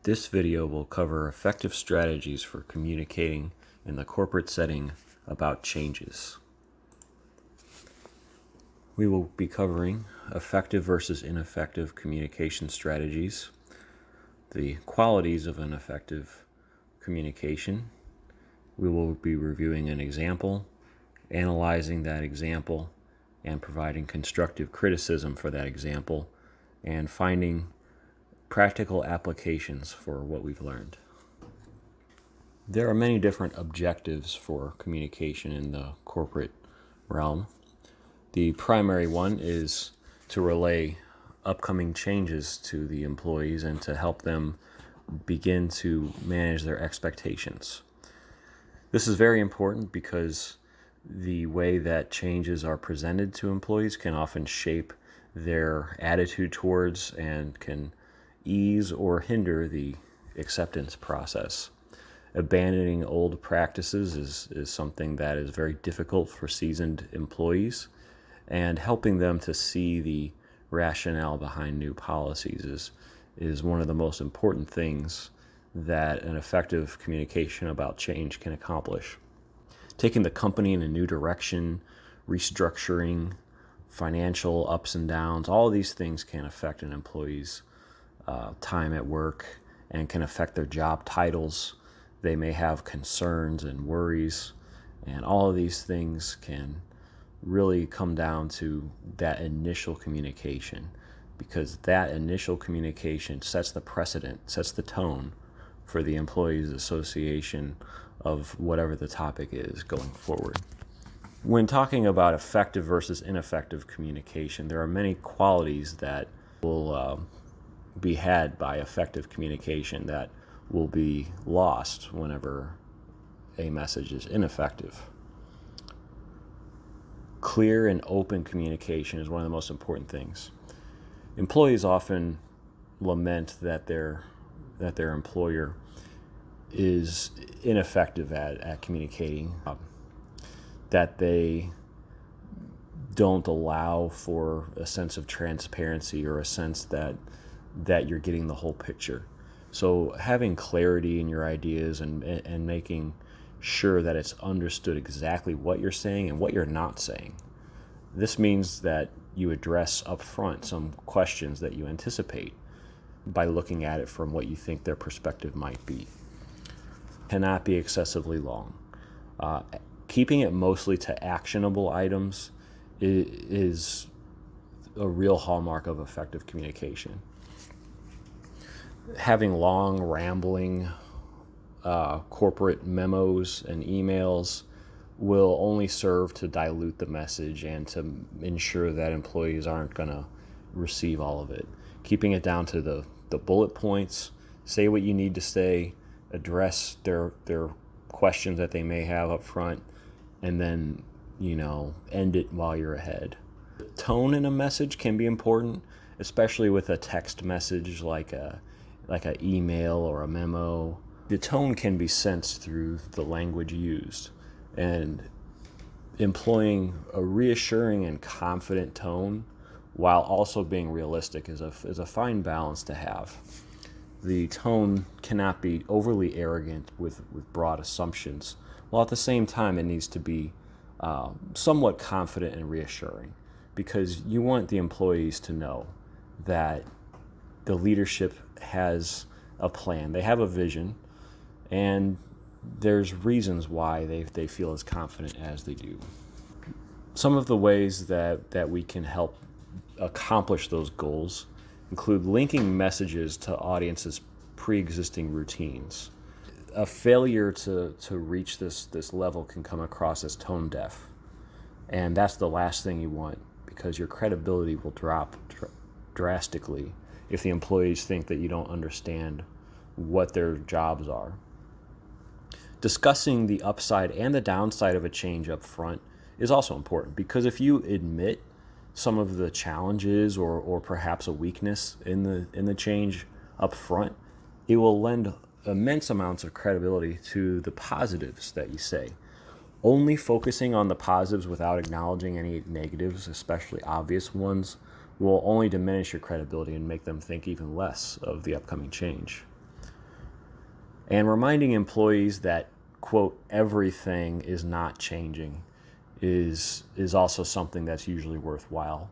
This video will cover effective strategies for communicating in the corporate setting about changes. We will be covering effective versus ineffective communication strategies, the qualities of an effective communication. We will be reviewing an example, analyzing that example, and providing constructive criticism for that example, and finding practical applications for what we've learned. There are many different objectives for communication in the corporate realm. The primary one is to relay upcoming changes to the employees and to help them begin to manage their expectations. This is very important because the way that changes are presented to employees can often shape their attitude towards and can ease or hinder the acceptance process. Abandoning old practices is something that is very difficult for seasoned employees, and helping them to see the rationale behind new policies is one of the most important things that an effective communication about change can accomplish. Taking the company in a new direction, restructuring, financial ups and downs, all of these things can affect an employee's time at work and can affect their job titles. They may have concerns and worries, and all of these things can really come down to that initial communication, because that initial communication sets the precedent, sets the tone for the employees' association of whatever the topic is going forward. When talking about effective versus ineffective communication, there are many qualities that will be had by effective communication that will be lost whenever a message is ineffective. Clear and open communication is one of the most important things. Employees often lament that their employer is ineffective at communicating, that they don't allow for a sense of transparency or a sense that you're getting the whole picture. So having clarity in your ideas and making sure that it's understood exactly what you're saying and what you're not saying. This means that you address up front some questions that you anticipate by looking at it from what you think their perspective might be. Cannot be excessively long. Keeping it mostly to actionable items is a real hallmark of effective communication. Having long, rambling corporate memos and emails will only serve to dilute the message and to ensure that employees aren't going to receive all of it. Keeping it down to the bullet points, say what you need to say, address their questions that they may have up front, and then, end it while you're ahead. Tone in a message can be important, especially with a text message like an email or a memo. The tone can be sensed through the language used, and employing a reassuring and confident tone while also being realistic is a fine balance to have. The tone cannot be overly arrogant with broad assumptions, while at the same time it needs to be somewhat confident and reassuring, because you want the employees to know that the leadership has a plan, they have a vision, and there's reasons why they feel as confident as they do. Some of the ways that we can help accomplish those goals include linking messages to audiences' pre-existing routines. A failure to reach this level can come across as tone deaf, and that's the last thing you want, because your credibility will drop drastically if the employees think that you don't understand what their jobs are. Discussing the upside and the downside of a change up front is also important, because if you admit some of the challenges or perhaps a weakness in the change up front, it will lend immense amounts of credibility to the positives that you say. Only focusing on the positives without acknowledging any negatives, especially obvious ones, will only diminish your credibility and make them think even less of the upcoming change. And reminding employees that, quote, everything is not changing is also something that's usually worthwhile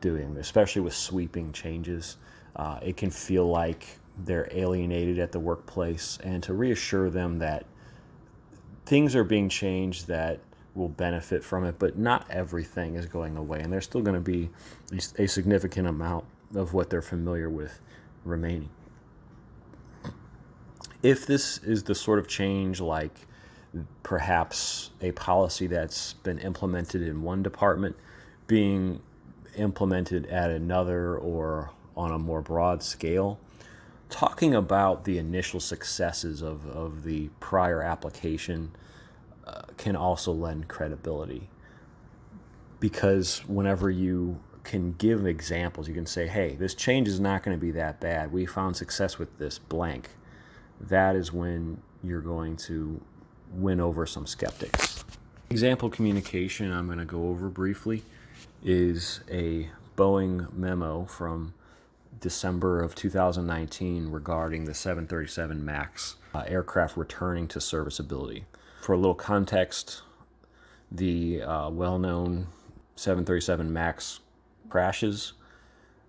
doing, especially with sweeping changes. It can feel like they're alienated at the workplace, and to reassure them that things are being changed that will benefit from it, but not everything is going away, and there's still going to be a significant amount of what they're familiar with remaining. If this is the sort of change like perhaps a policy that's been implemented in one department being implemented at another or on a more broad scale, talking about the initial successes of the prior application can also lend credibility. Because whenever you can give examples, you can say, hey, this change is not going to be that bad. We found success with this blank. That is when you're going to win over some skeptics. Example communication I'm going to go over briefly is a Boeing memo from December of 2019 regarding the 737 MAX aircraft returning to serviceability. For a little context, the well-known 737 MAX crashes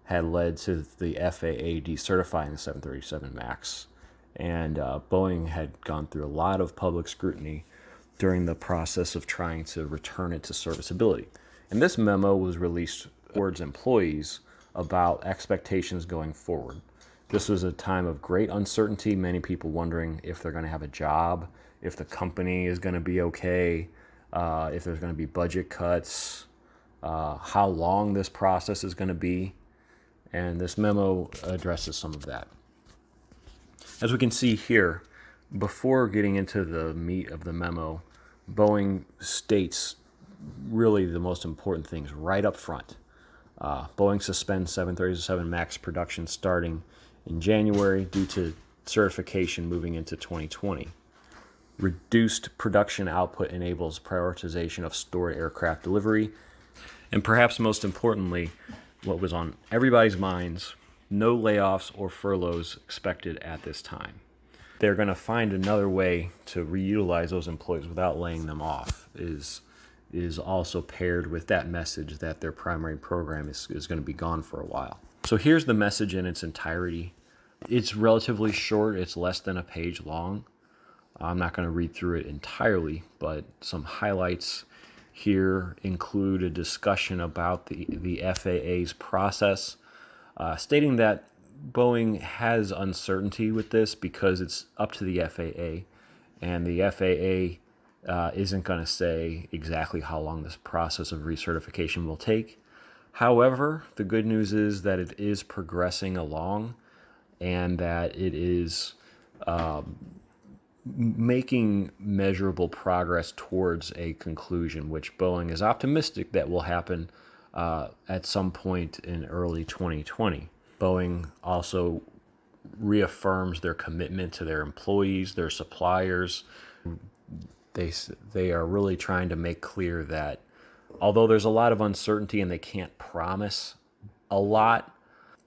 had led to the FAA decertifying the 737 MAX. And Boeing had gone through a lot of public scrutiny during the process of trying to return it to serviceability. And this memo was released towards employees about expectations going forward. This was a time of great uncertainty, many people wondering if they're going to have a job, if the company is going to be okay, if there's going to be budget cuts, how long this process is going to be. And this memo addresses some of that. As we can see here, before getting into the meat of the memo, Boeing states really the most important things right up front. Boeing suspends 737 MAX production starting in January due to certification moving into 2020. Reduced production output enables prioritization of stored aircraft delivery. And perhaps most importantly, what was on everybody's minds, no layoffs or furloughs expected at this time. They're going to find another way to reutilize those employees without laying them off is also paired with that message that their primary program is going to be gone for a while. So here's the message in its entirety. It's relatively short. It's less than a page long. I'm not going to read through it entirely, but some highlights here include a discussion about the FAA's process, stating that Boeing has uncertainty with this because it's up to the FAA, and the FAA isn't going to say exactly how long this process of recertification will take. However, the good news is that it is progressing along and that it is making measurable progress towards a conclusion, which Boeing is optimistic that will happen at some point in early 2020. Boeing also reaffirms their commitment to their employees, their suppliers. They are really trying to make clear that although there's a lot of uncertainty and they can't promise a lot,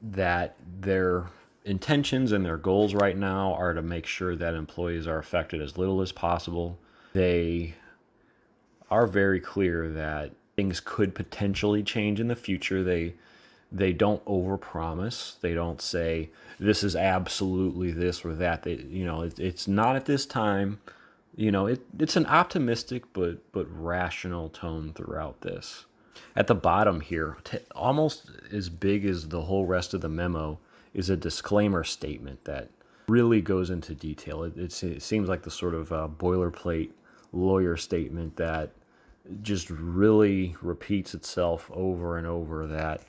that their intentions and their goals right now are to make sure that employees are affected as little as possible. They are very clear that things could potentially change in the future. They don't overpromise. They don't say this is absolutely this or that. It's not at this time. It's an optimistic but rational tone throughout this. At the bottom here, almost as big as the whole rest of the memo, is a disclaimer statement that really goes into detail. It seems like the sort of boilerplate lawyer statement that just really repeats itself over and over, that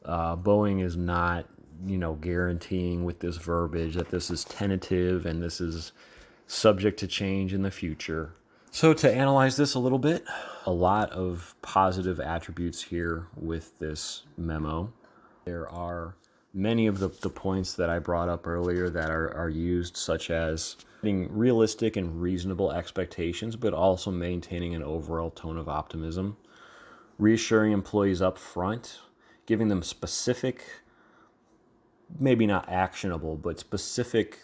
Boeing is not, guaranteeing with this verbiage that this is tentative and this is subject to change in the future. So to analyze this a little bit, a lot of positive attributes here with this memo. There are many of the points that I brought up earlier that are used, such as being realistic and reasonable expectations, but also maintaining an overall tone of optimism, reassuring employees up front, giving them specific, maybe not actionable, but specific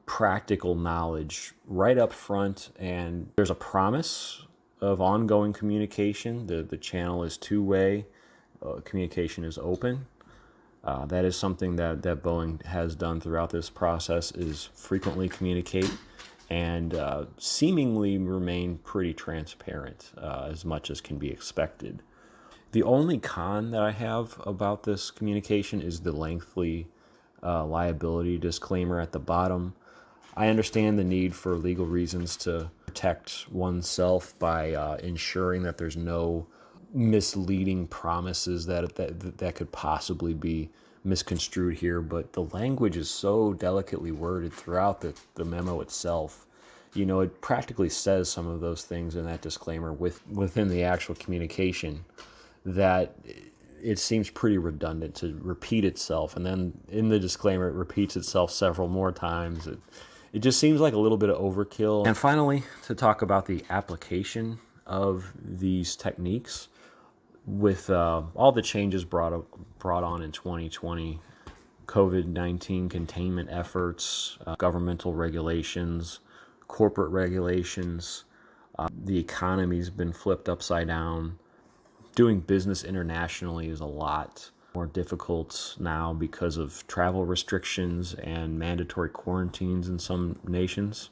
practical knowledge right up front, and there's a promise of ongoing communication. The channel is two-way, communication is open. That is something that Boeing has done throughout this process, is frequently communicate and seemingly remain pretty transparent, as much as can be expected. The only con that I have about this communication is the lengthy liability disclaimer at the bottom. I understand the need for legal reasons to protect oneself by ensuring that there's no misleading promises that could possibly be misconstrued here, but the language is so delicately worded throughout the memo itself. It practically says some of those things in that disclaimer within the actual communication, that it seems pretty redundant to repeat itself, and then in the disclaimer it repeats itself several more times. It just seems like a little bit of overkill. And finally, to talk about the application of these techniques with all the changes brought on in 2020, COVID-19 containment efforts, governmental regulations, corporate regulations, the economy's been flipped upside down. Doing business internationally is a lot more difficult now because of travel restrictions and mandatory quarantines in some nations.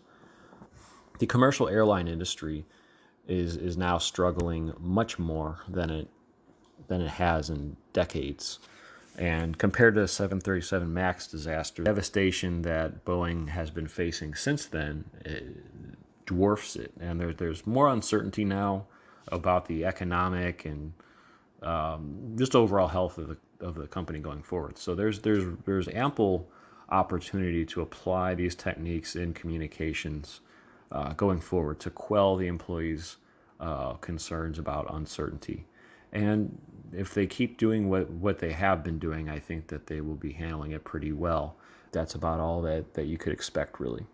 The commercial airline industry is now struggling much more than it has in decades. And compared to the 737 MAX disaster, the devastation that Boeing has been facing since then, it dwarfs it. And there's more uncertainty now about the economic and just overall health of the company going forward. So there's ample opportunity to apply these techniques in communications going forward to quell the employees' concerns about uncertainty. And if they keep doing what they have been doing, I think that they will be handling it pretty well. That's about all that you could expect, really.